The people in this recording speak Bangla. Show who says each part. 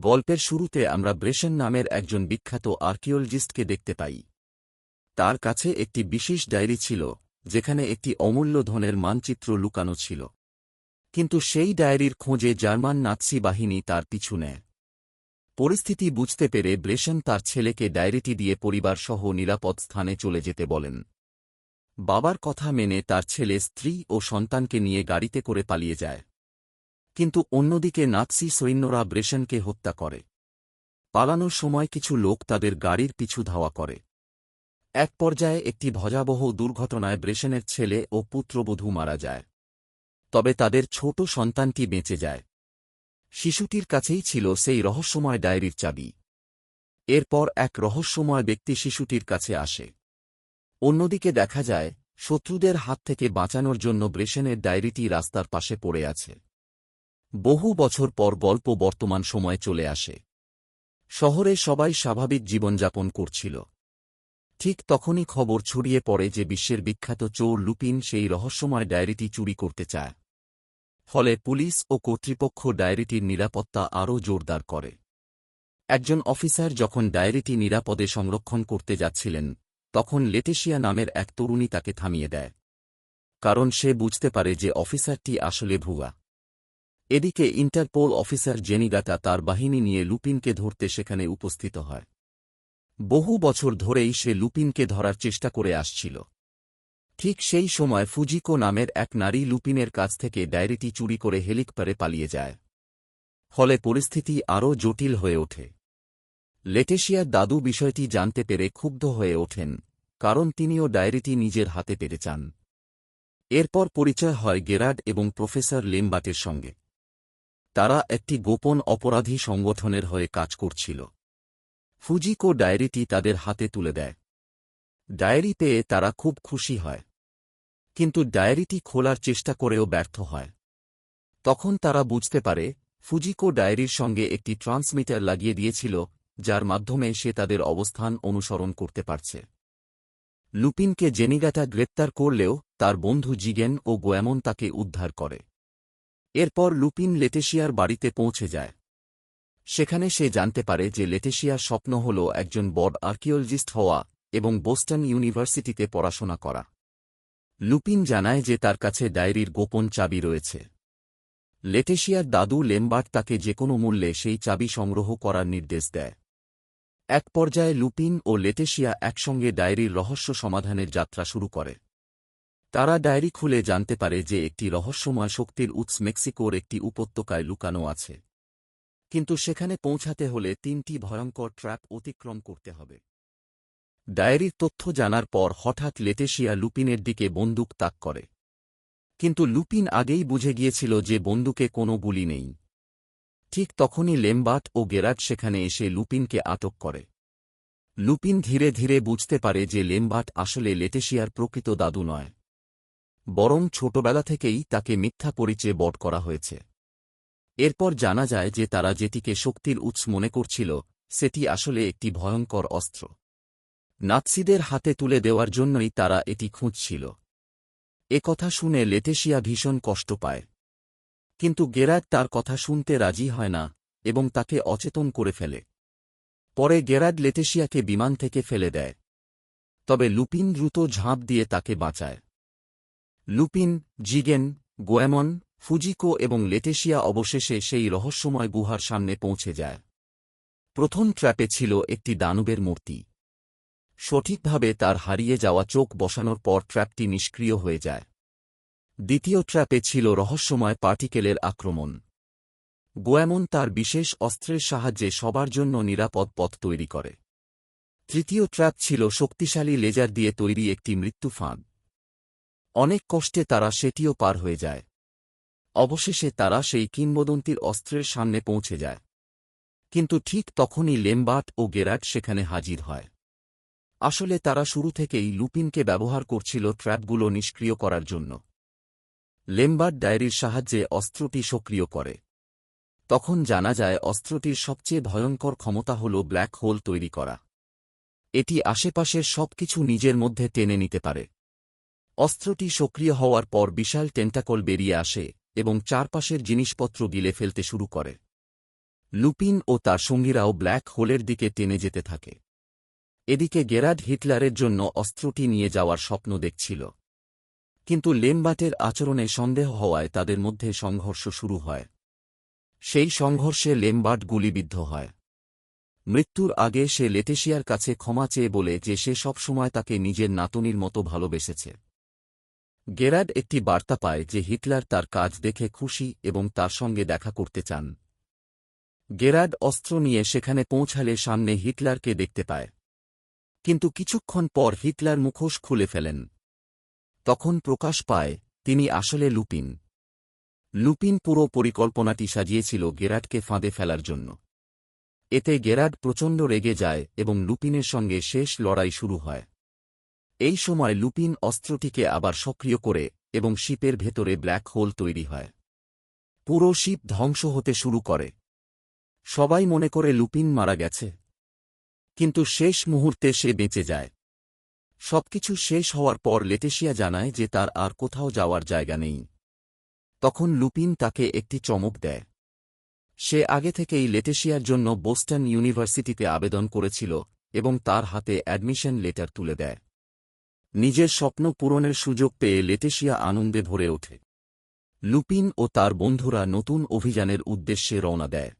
Speaker 1: গল্পের শুরুতে আমরা ব্রেশন নামের একজন বিখ্যাত আর্কিওলজিস্টকে দেখতে পাই। তার কাছে একটি বিশেষ ডায়েরি ছিল, যেখানে একটি অমূল্য ধনের মানচিত্র লুকানো ছিল। কিন্তু সেই ডায়েরির খোঁজে জার্মান নাৎসি বাহিনী তার পিছু নেয়। পরিস্থিতি বুঝতে পেরে ব্রেশন তার ছেলেকে ডায়েরিটি দিয়ে পরিবারসহ নিরাপদ স্থানে চলে যেতে বলেন। বাবার কথা মেনে তার ছেলে স্ত্রী ও সন্তানকে নিয়ে গাড়িতে করে পালিয়ে যায়। কিন্তু অন্যদিকে নাৎসি সৈন্যরা ব্রেশনকে হত্যা করে। পালানোর সময় কিছু লোক তাদের গাড়ির পিছু ধাওয়া করে। এক পর্যায়ে একটি ভয়াবহ দুর্ঘটনায় ব্রেশনের ছেলে ও পুত্রবধূ মারা যায়। তবে তাদের ছোট সন্তানটি বেঁচে যায়। শিশুটির কাছেই ছিল সেই রহস্যময় ডায়েরির চাবি। এরপর এক রহস্যময় ব্যক্তি শিশুটির কাছে আসে। অন্যদিকে দেখা যায়, শত্রুদের হাত থেকে বাঁচানোর জন্য ব্রেশনের ডায়েরিটি রাস্তার পাশে পড়ে আছে। বহু বছর পর গল্প বর্তমান সময়ে চলে আসে। শহরে সবাই স্বাভাবিক জীবনযাপন করছিল। ঠিক তখনই খবর ছড়িয়ে পড়ে যে বিশ্বের বিখ্যাত চোর লুপিন সেই রহস্যময় ডায়েরিটি চুরি করতে চায়। ফলে পুলিশ ও কর্তৃপক্ষ ডায়েরিটির নিরাপত্তা আরও জোরদার করে। একজন অফিসার যখন ডায়েরিটি নিরাপদে সংরক্ষণ করতে যাচ্ছিলেন, তখন লেটেশিয়া নামের এক তরুণী তাকে থামিয়ে দেয়। কারণ সে বুঝতে পারে যে অফিসারটি আসলে ভুয়া। এদিকে ইন্টারপোল অফিসার জেনিগাটা তার বাহিনী নিয়ে লুপিনকে ধরতে সেখানে উপস্থিত হয়। বহু বছর ধরেই সে লুপিনকে ধরার চেষ্টা করে আসছিল। ঠিক সেই সময় ফুজিকো নামের এক নারী লুপিনের কাছ থেকে ডায়েরিটি চুরি করে হেলিকপ্টারে পালিয়ে যায়। ফলে পরিস্থিতি আরও জটিল হয়ে ওঠে। লেটেশিয়ার দাদু বিষয়টি জানতে পেরে ক্ষুব্ধ হয়ে ওঠেন, কারণ তিনিও ডায়েরিটি নিজের হাতে পেতে চান। এরপর পরিচয় হয় গেরার্ড এবং প্রফেসর লেমবাটের সঙ্গে। তারা একটি গোপন অপরাধী সংগঠনের হয়ে কাজ করছিল। ফুজিকো ডায়েরিটি তাদের হাতে তুলে দেয়। ডায়েরি পেয়ে তারা খুব খুশি হয়। কিন্তু ডায়েরিটি খোলার চেষ্টা করেও ব্যর্থ হয়। তখন তারা বুঝতে পারে, ফুজিকো ডায়েরির সঙ্গে একটি ট্রান্সমিটার লাগিয়ে দিয়েছিল, যার মাধ্যমে সে তাদের অবস্থান অনুসরণ করতে পারছে। লুপিনকে জেনিগাটা গ্রেপ্তার করলেও তার বন্ধু জিগেন ও গোয়ামন তাকে উদ্ধার করে। এরপর লুপিন লেটেশিয়ার বাড়িতে পৌঁছে যায়। সেখানে সে জানতে পারে যে লেটেশিয়ার স্বপ্ন হল একজন বড় আর্কিওলজিস্ট হওয়া এবং বোস্টন ইউনিভার্সিটিতে পড়াশোনা করা। লুপিন জানায় যে তার কাছে ডায়েরির গোপন চাবি রয়েছে। লেটেশিয়ার দাদু লেমবার্ট তাকে যেকোনো মূল্যে সেই চাবি সংগ্রহ করার নির্দেশ দেয়। এক পর্যায়ে লুপিন ও লেটেশিয়া একসঙ্গে ডায়েরির রহস্য সমাধানের যাত্রা শুরু করে। তারা ডায়েরি খুলে জানতে পারে যে একটি রহস্যময় শক্তির উৎস মেক্সিকোর একটি উপত্যকায় লুকানো আছে। কিন্তু সেখানে পৌঁছাতে হলে 3টি ভয়ঙ্কর ট্র্যাপ অতিক্রম করতে হবে। ডায়েরির তথ্য জানার পর হঠাৎ লেটেশিয়া লুপিনের দিকে বন্দুক তাক করে। কিন্তু লুপিন আগেই বুঝে গিয়েছিল যে বন্দুকে কোনো গুলি নেই। ঠিক তখনই লেমবার্ট ও গেরার্ড সেখানে এসে লুপিনকে আটক করে। লুপিন ধীরে ধীরে বুঝতে পারে যে লেমবার্ট আসলে লেটেশিয়ার প্রকৃত দাদু নয়, বরং ছোটবেলা থেকেই তাকে মিথ্যা পরিচয়ে বট করা হয়েছে। এরপর জানা যায় যে তারা যেটিকে শক্তির উৎস মনে করছিল, সেটি আসলে একটি ভয়ঙ্কর অস্ত্র। নাৎসিদের হাতে তুলে দেওয়ার জন্যই তারা এটি খুঁজছিল। কথা শুনে লেটেশিয়া ভীষণ কষ্ট পায়। কিন্তু গেরার্ড তার কথা শুনতে রাজি হয় না এবং তাকে অচেতন করে ফেলে। পরে গেরার্ড লেটেশিয়াকে বিমান থেকে ফেলে দেয়। তবে লুপিন দ্রুত ঝাঁপ দিয়ে তাকে বাঁচায়। লুপিন, জিগেন, গোয়ামন, ফুজিকো এবং লেটেশিয়া অবশেষে সেই রহস্যময় গুহার সামনে পৌঁছে যায়। প্রথম ট্র্যাপে ছিল একটি দানবের মূর্তি। সঠিকভাবে তার হারিয়ে যাওয়া চোখ বসানোর পর ট্র্যাপটি নিষ্ক্রিয় হয়ে যায়। দ্বিতীয় ট্র্যাপে ছিল রহস্যময় পার্টিকেলের আক্রমণ। গোয়ামন তার বিশেষ অস্ত্রের সাহায্যে সবার জন্য নিরাপদ পথ তৈরি করে। তৃতীয় ট্র্যাপ ছিল শক্তিশালী লেজার দিয়ে তৈরি একটি মৃত্যু ফাঁদ। অনেক কষ্টে তারা সেটিও পার হয়ে যায়। অবশেষে তারা সেই কিংবদন্তির অস্ত্রের সামনে পৌঁছে যায়। কিন্তু ঠিক তখনই লেমবার্ট ও গেরার্ড সেখানে হাজির হয়। আসলে তারা শুরু থেকেই লুপিনকে ব্যবহার করছিল ট্র্যাপগুলো নিষ্ক্রিয় করার জন্য। লেমবার্ট ডায়েরির সাহায্যে অস্ত্রটি সক্রিয় করে। তখন জানা যায় অস্ত্রটির সবচেয়ে ভয়ঙ্কর ক্ষমতা হল ব্ল্যাক হোল তৈরি করা। এটি আশেপাশের সবকিছু নিজের মধ্যে টেনে নিতে পারে। অস্ত্রটি সক্রিয় হওয়ার পর বিশাল টেন্টাকল বেরিয়ে আসে এবং চারপাশের জিনিসপত্র গিলে ফেলতে শুরু করে। লুপিন ও তার সঙ্গীরাও ব্ল্যাক হোলের দিকে টেনে যেতে থাকে। এদিকে গেরার্ড হিটলারের জন্য অস্ত্রটি নিয়ে যাওয়ার স্বপ্ন দেখছিল। কিন্তু লেমবার্টের আচরণে সন্দেহ হওয়ায় তাদের মধ্যে সংঘর্ষ শুরু হয়। সেই সংঘর্ষে লেমবার্ট গুলিবিদ্ধ হয়। মৃত্যুর আগে সে লেটেশিয়ার কাছে ক্ষমা চেয়ে বলে যে সে সবসময় তাকে নিজের নাতনির মতো ভালোবেসেছে। গেরার্ড একটি বার্তা পায় যে হিটলার তার কাজ দেখে খুশি এবং তার সঙ্গে দেখা করতে চান। গেরার্ড অস্ত্র নিয়ে সেখানে পৌঁছালে সামনে হিটলারকে দেখতে পায়। কিন্তু কিছুক্ষণ পর হিটলার মুখোশ খুলে ফেলেন। তখন প্রকাশ পায় তিনি আসলে লুপিন। লুপিন পুরো পরিকল্পনাটি সাজিয়েছিল গেরার্ডকে ফাঁদে ফেলার জন্য। এতে গেরার্ড প্রচণ্ড রেগে যায় এবং লুপিনের সঙ্গে শেষ লড়াই শুরু হয়। এই সময় লুপিন অস্ত্রটিকে আবার সক্রিয় করে এবং শিপের ভেতরে ব্ল্যাক হোল তৈরি হয়। পুরো শিপ ধ্বংস হতে শুরু করে। সবাই মনে করে লুপিন মারা গেছে, কিন্তু শেষ মুহূর্তে সে বেঁচে যায়। সবকিছু শেষ হওয়ার পর লেটেশিয়া জানায় যে তার আর কোথাও যাওয়ার জায়গা নেই। তখন লুপিন তাকে একটি চমক দেয়। সে আগে থেকেই লেটেশিয়ার জন্য বোস্টন ইউনিভার্সিটিতে আবেদন করেছিল এবং তার হাতে অ্যাডমিশন লেটার তুলে দেয়। নিজের স্বপ্ন পূরণের সুযোগ পেয়ে লেটেশিয়া আনন্দে ভরে ওঠে। লুপিন ও তার বন্ধুরা নতুন অভিযানের উদ্দেশ্যে রওনা দেয়।